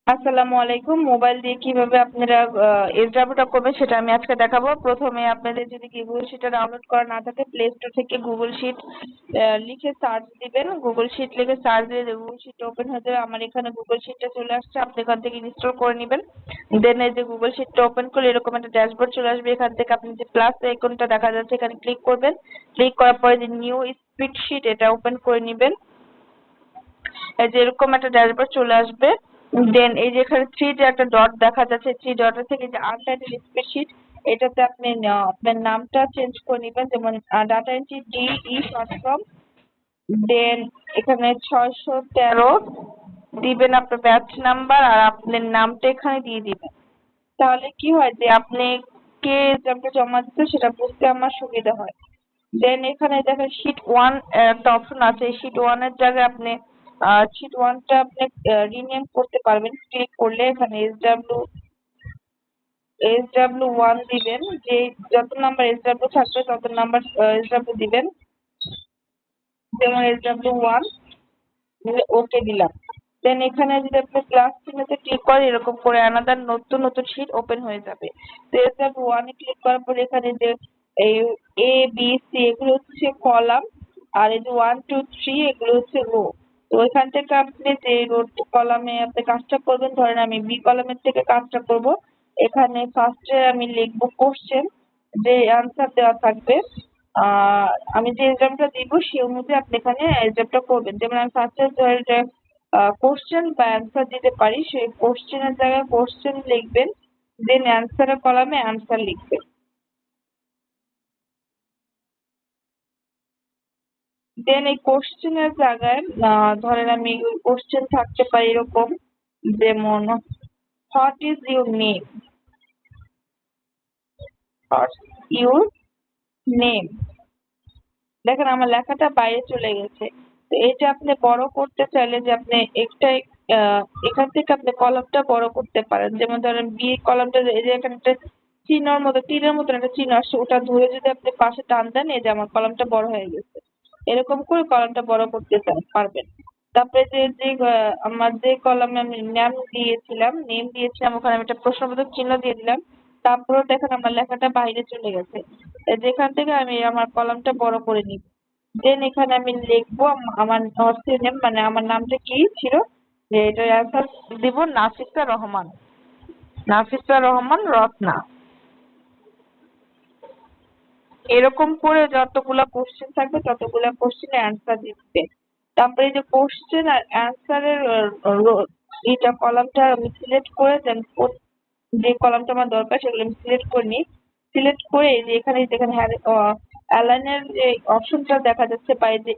আসসালামু আলাইকুম। মোবাইল দিয়ে কিভাবে আপনারা এসডাব্লিউটা করবেন সেটা আমি আজকে দেখাবো। প্রথমে আপনাদের যদি গুগল শিটটা ডাউনলোড করা না থাকে, প্লে স্টোর থেকে গুগল শিট লিখে সার্চ দিবেন। গুগল শিট লিখে সার্চ দিলে গুগল শিট ওপেন হয়ে যাবে। আমার এখানে গুগল শিটটা চলে আসছে, আপনি এখান থেকে ইনস্টল করে নেবেন। দেন এই যে গুগল শিটটা ওপেন করলে এরকম একটা ড্যাশবোর্ড চলে আসবে। এখান থেকে আপনি যে প্লাস আইকনটা দেখা যাচ্ছে এখানে ক্লিক করবেন। ক্লিক করার পরে যে নিউ স্প্রেডশিট এটা ওপেন করে নেবেন। এই যে এরকম একটা ড্যাশবোর্ড চলে আসবে। দেন এই যে এখানে থ্রি যে একটা ডট দেখা যাচ্ছে, থ্রি ডটের থেকে যে আনটাইটেল স্প্রেডশিট এটাতে আপনি আপনার নামটা চেঞ্জ করে নেবেন, যেমন data entry DE short form. Then এখানে 613 দিবেন আপনার ব্যাচ নাম্বার, আর আপনার নামটা এখানে দিয়ে দিবেন। তাহলে কি হয় যে আপনি কে এক্সামটা জমা দিতে সেটা বুঝতে আমার সুবিধা হয়। দেন এখানে দেখেন শীট ওয়ান একটা অপশন আছে। শীট ওয়ান এর জায়গায় আপনি শীট ওয়ানটা আপনি রিনেম করতে পারবেন। ক্লিক করলে এখানে এস ডাব্লিউ ওয়ান দিবেন, যে যত নাম্বার SW থাকবে তত নাম্বার SW দিবেন, যেমন SW1। ওকে দিলাম। দেন এখানে যদি আপনি প্লাস চিহ্নতে ক্লিক করেন এরকম করে আনাদার নতুন নতুন শীট ওপেন হয়ে যাবে। তো SW1 এ ক্লিক করার পরে এখানে যে এই A B C এগুলো হচ্ছে কলাম, আর এই যে 1 2 3 এগুলো হচ্ছে রো। তো এখান থেকে আপনি যে রো কলামে আপনি কাজটা করবেন, ধরেন আমি B কলামের থেকে কাজটা করব। এখানে ফার্স্টে আমি লিখবো কোশ্চেন, যে অ্যান্সার দেওয়া থাকবে। আমি যে এক্সামটা দিব সেই অনুযায়ী আপনি এখানে এক্সামটা করবেন। যেমন আমি ফার্স্টে কোশ্চেন বা অ্যান্সার দিতে পারি, সেই কোশ্চেনের জায়গায় কোশ্চেন লিখবেন। দেন অ্যান্সারের কলামে অ্যান্সার লিখবেন। দেন এই কোশ্চেনের জায়গায় ধরেন আমি কোশ্চেন থাকতে পারি এরকম, যেমন what is your name, what's your name. দেখেন আমার লেখাটা বাইরে চলে গেছে। তো এটা আপনি বড় করতে চাইলে যে আপনি একটা এখান থেকে আপনি কলামটা বড় করতে পারেন। যেমন ধরেন বি কলামটা, এই যে এখানে একটা চিহ্নর মতো তীরের মতন একটা চিহ্ন আসছে, ওটা ধরে যদি আপনি পাশে টান দেন এই যে আমার কলামটা বড় হয়ে গেছে। এরকম করে কলামটা বড় করতে পারবেন। তারপরে যে যে আমার যে কলামে আমি নেম দিয়েছিলাম ওখানে আমি একটা প্রশ্নবোধক চিহ্ন দিয়ে দিলাম। তারপরেও দেখেন আমার লেখাটা বাইরে চলে গেছে। যেখান থেকে আমি আমার কলামটা বড় করে নিব। দেন এখানে আমি লিখবো আমার নেম, মানে আমার নামটা কি ছিল, যে এটার অ্যান্সার দিব নাফিসা রহমান। নাফিসা রহমান রত্না। এরকম করে যতগুলা কোশ্চেন থাকবে ততগুলা কোশ্চেনের অ্যান্সার দিতে। তারপরে এই যে কোশ্চেন আর অ্যান্সারের এটা কলামটা আমি সিলেক্ট করে দেন যে কলামটা আমার দরকার সেগুলো আমি সিলেক্ট করে নিই। সিলেক্ট করে এই যে এখানে যেখানে অ্যালাইনের যে অপশনটা দেখা যাচ্ছে বা এই যে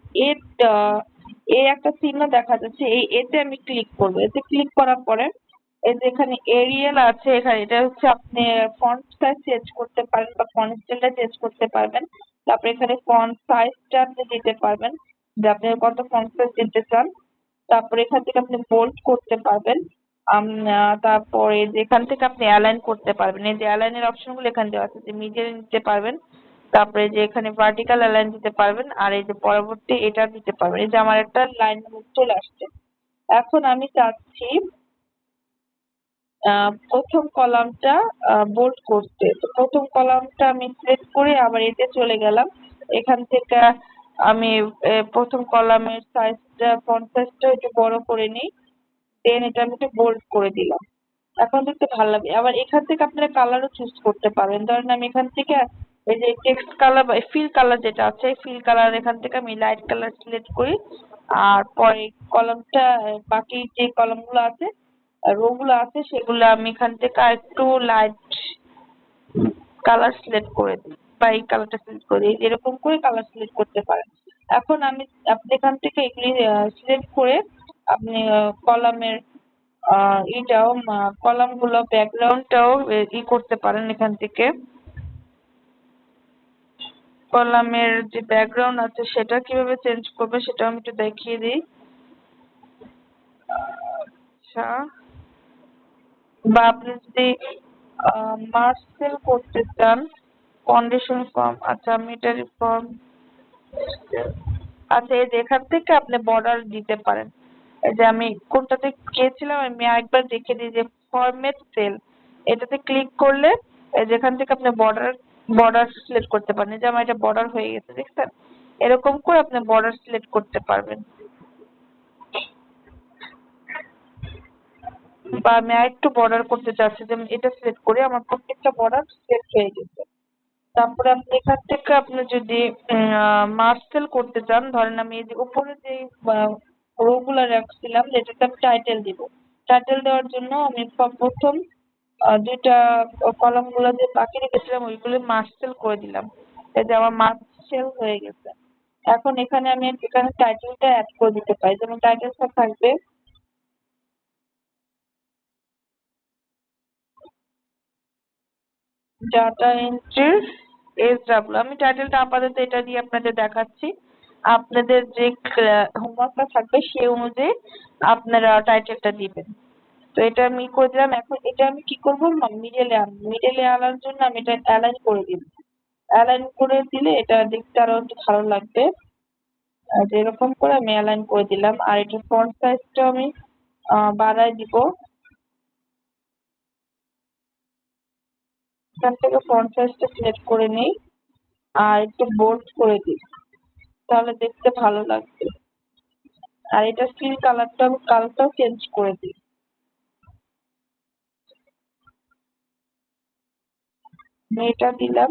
এ একটা চিহ্ন দেখা যাচ্ছে, এই এতে আমি ক্লিক করবো। এতে ক্লিক করার পরে এই যে এখানে এরিয়াল আছে, এখানে এটা হচ্ছে আপনি ফন্ট সাইজ চেঞ্জ করতে পারেন বা ফন্ট স্টাইলটা চেঞ্জ করতে পারবেন। তারপরে এখানে ফন্ট সাইজটা আপনি দিতে পারবেন, যে আপনি কত ফন্ট সাইজ দিতে চান। তারপরে এখান থেকে আপনি বোল্ড করতে পারবেন। তারপরে যেখান থেকে আপনি অ্যালাইন করতে পারবেন, এই যে অ্যালাইনের অপশন গুলো এখানে দেওয়া আছে, যে মিডিয়াল দিতে পারবেন। তারপরে যে এখানে ভার্টিক্যাল অ্যালাইন দিতে পারবেন, আর এই যে পরবর্তী এটা দিতে পারবেন। এই যে আমার একটা লাইন চলে আসছে। এখন আমি চাচ্ছি প্রথম কলামটা বোল্ড করতে। তো প্রথম কলামটা আমি সিলেক্ট করে আবার এতে চলে গেলাম। এখান থেকে আমি প্রথম কলামের সাইজটা ফন্ট সাইজটা একটু বড় করে নিই। দেন এটা আমি একটু বোল্ড করে দিলাম। এখন দেখতে ভালো লাগবে। আবার এখান থেকে আপনারা কালারও চুজ করতে পারেন। ধরেন আমি এখান থেকে এই যে টেক্সট কালার বা ফিল কালার যেটা আছে, ফিল কালার এখান থেকে আমি লাইট কালার সিলেক্ট করি। আর পরে কলামটা বাকি যে কলামগুলো আছে, রো গুলো আছে, সেগুলো আমি এখান থেকে একটু লাইট কালার সিলেক্ট করে দিই বা এই কালারটা সিলেক্ট করে দিই। এরকম করে কালার সিলেক্ট করতে পারেন। এখন আপনি এখান থেকে এগুলি সিলেক্ট করে আপনি কলামের এটাও কলাম গুলো ব্যাকগ্রাউন্ডটাও করতে পারেন। এখান থেকে কলামের যে ব্যাকগ্রাউন্ড আছে সেটা কিভাবে চেঞ্জ করবে সেটা আমি একটু দেখিয়ে দিই। আচ্ছা, বা আপনি যদি মার্সেল করতে চান, কন্ডিশন ফর্ম, আচ্ছা মিটারি ফর্ম, আচ্ছা এই যে এখান থেকে আপনি বর্ডার দিতে পারেন। এই যে আমি কোনটাতে গিয়েছিলাম আমি আরেকবার দেখে দিই, যে ফরম্যাট সেল, এটাতে ক্লিক করলে যেখান থেকে আপনি বর্ডার সিলেক্ট করতে পারেন। এই যে আমার এটা বর্ডার হয়ে গেছে, দেখছেন? এরকম করে আপনি বর্ডার সিলেক্ট করতে পারবেন। বা আমি আরেকটু বর্ডার করতে চাচ্ছি, যেমন এটা সিলেক্ট করে আমার প্রত্যেকটা বর্ডার সিলেক্ট হয়ে গেছে। তারপরে আপনি এখান থেকে আপনি যদি মার্সেল করতে চান, ধরেন আমি এই যে উপরে যে রো গুলা রাখছিলাম যেটাতে আমি টাইটেল দিব, টাইটেল দেওয়ার জন্য আমি প্রথম দুইটা কলাম গুলো যে বাকি রেখেছিলাম ওইগুলো মার্সেল করে দিলাম। এই যে আমার মার্সেল হয়ে গেছে। এখন এখানে আমি এখানে টাইটেলটা অ্যাড করে দিতে পারি, যেমন টাইটেলটা থাকবে ডাটা এন্ট্রির SW। আমি টাইটেলটা আপাতত এটা দিয়ে আপনাদের দেখাচ্ছি। আপনাদের যে হোমওয়ার্কটা থাকবে সেই অনুযায়ী আপনারা টাইটেলটা দিবেন। তো এটা আমি করে দিলাম। এখন এটা আমি কি করবো, মিডলে আনার জন্য আমি এটা অ্যালাইন করে দিব। অ্যালাইন করে দিলে এটা দেখতে আরো একটু ভালো লাগবে। যে এরকম করে আমি অ্যালাইন করে দিলাম। আর এটা ফন্ট সাইজটা আমি বাড়ায় দিব। এখান থেকে ফন্ট সাইজটা সিলেক্ট করে নিই আর একটু বোল্ড করে দিই, তাহলে দেখতে ভালো লাগবে। আর এটা ফিল কালারটাও চেঞ্জ করে দিই। আমি এটা দিলাম।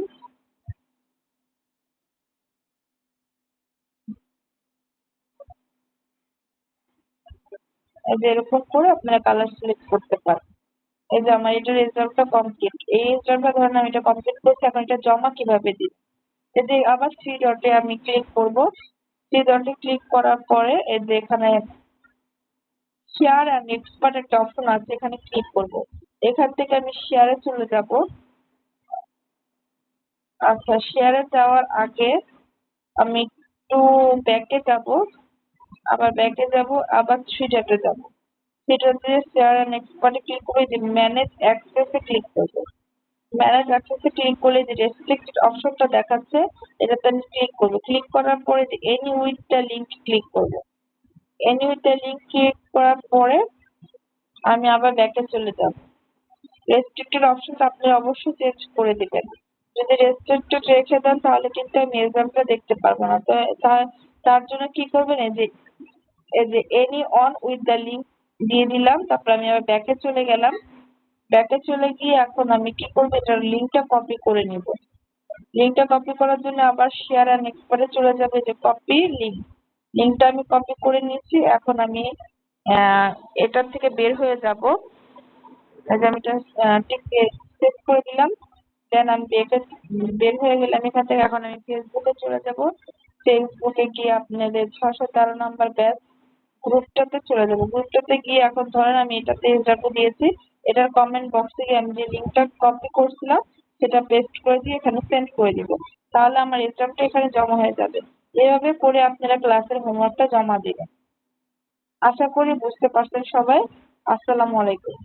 এই যে এরকম করে আপনারা কালার সিলেক্ট করতে পারেন। এই যে আমার এটা রেজাল্টটা কমপ্লিট। এই রেজাল্টটা ধরেন আমি এটা কমপ্লিট করছি, এখন এটা জমা কিভাবে দিই? এই যে আবার থ্রি ডটে আমি ক্লিক করব। থ্রি ডটে ক্লিক করার পরে এই যে এখানে শেয়ার অ্যান্ড এক্সপার্ট একটা অপশন আছে, এখানে ক্লিক করব। এখান থেকে আমি শেয়ারে চলে যাব। আচ্ছা, শেয়ারে যাওয়ার আগে আমি একটু ব্যাকে যাব, আবার ব্যাকে যাব, আবার থ্রি ডটে যাব। থ্রি ডটে শেয়ার অ্যান্ড এক্সপার্টে ক্লিক করে যে ম্যানেজ অ্যাক্সেসে ক্লিক করব। ম্যানেজ অ্যাক্সেসে ক্লিক করলে যে রেস্ট্রিক্টেড অপশনটা দেখাচ্ছে এটাতে আমি ক্লিক করব। ক্লিক করার পরে যে any with the link click করব। Any with the link click করার পরে আমি আবার ব্যাকে চলে যাব। রেস্ট্রিক্টেড অপশনটা আপনি অবশ্যই চেঞ্জ করে দিবেন। যদি রেস্ট্রিক্টেড রেখে দেন তাহলে কিন্তু আমি এক্সামটা দেখতে পারবো না। তো তার জন্য কি করবেন, এই যে any on with the link দিয়ে দিলাম। তারপর আমি আবার ব্যাকে চলে গেলাম। ব্যাকে চলে গিয়ে এখন আমি কি করবো, এটার লিঙ্কটা কপি করে নিব। লিঙ্কটা কপি করার জন্য আবার শেয়ার অ্যান্ড এক্সপার্টে চলে যাবে, যে কপি লিঙ্ক। লিঙ্কটা আমি কপি করে নিয়েছি। এখন আমি এটার থেকে বের হয়ে যাব। এই যে আমি এটা টিকে সেভ করে দিলাম। দেন আমি বের হয়ে গেলাম এখান থেকে। এখন আমি ফেসবুকে চলে যাব। ফেসবুকে গিয়ে আপনাদের 613 নাম্বার ব্যাচ গ্রুপটাতে চলে যাব। গ্রুপটাতে গিয়ে এখন ধরেন আমি এটাতে এসডাব্লিউ দিয়েছি, এটার কমেন্ট বক্সে গিয়ে আমি যে লিঙ্কটা কপি করছিলাম সেটা পেস্ট করে দিয়ে এখানে সেন্ড করে দিব। তাহলে আমার এসডাব্লিউটা এখানে জমা হয়ে যাবে। এভাবে করে আপনারা ক্লাসের হোমওয়ার্কটা জমা দিবেন। আশা করি বুঝতে পারছেন সবাই। আসসালামু আলাইকুম।